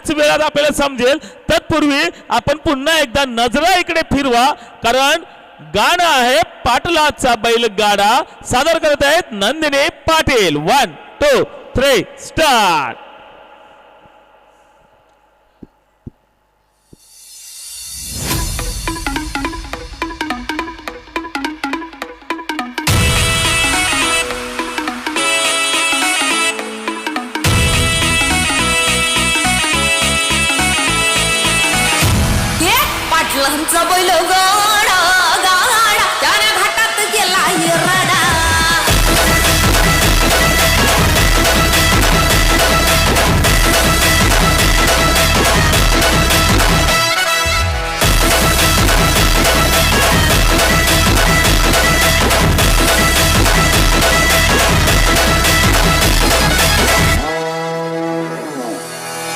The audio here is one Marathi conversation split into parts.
थोड्याच वेळात आपल्याला समजेल. तत्पूर्वी आपण पुन्हा एकदा नजरा इकडे फिरवा, कारण गाणं आहे पाटलाचा बैलगाडा. सादर करत आहेत नंदिनी पाटील. 1 2 3 स्टार्ट. पाटलांचा बैलगाडा गाडा त्याने घाटात गेला हिरडा.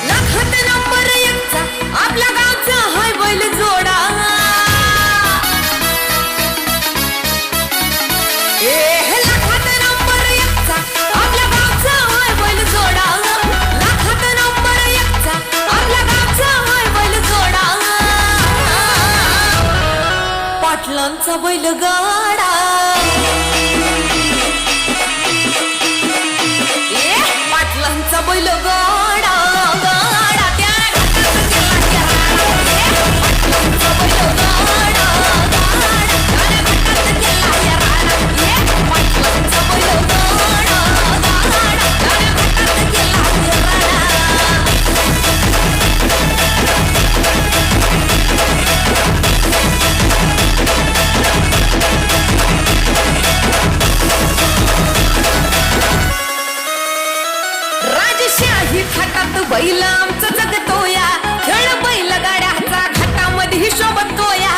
लाखात नंबर 1चा आपल्या गावचा हाय बैल जोडा. लाखात नंबर 1चा आपल्या गावचा हाय बैल जोडा. लाखात नंबर 1चा आपल्या गावचा हाय बैल जोडा. पाटलांचा बैलगाडा. पाटलांचा बैलगाडा गाडा त्या घाटात गेला हिरडा. पाटलांचा बैलगाडा गाडा त्या घाटात गेला हिरडा. पाटलांचा बैलगाडा गाडा त्या घाटात गेला हिरडा. राजशाही थाटात बैल आमचं जगतोया. खेळ बैलगाड्याचा घाटामध्ये शोभतोया.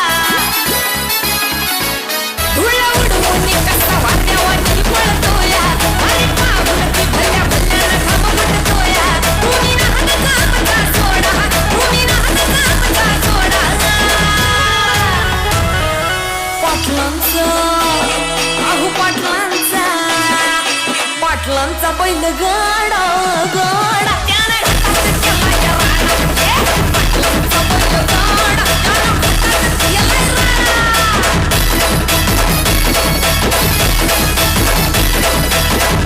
धुळ उडवून कसा वाट्यावाटी पळतोया. अरे पाहुणती भल्या भल्यानं घाम फुटतोया. तुम्ही नाहन कामचा सोडा, तुम्ही नाहन कामचा सोडा. पाटलांचा पाटलांचा बैलगाडा गाडा.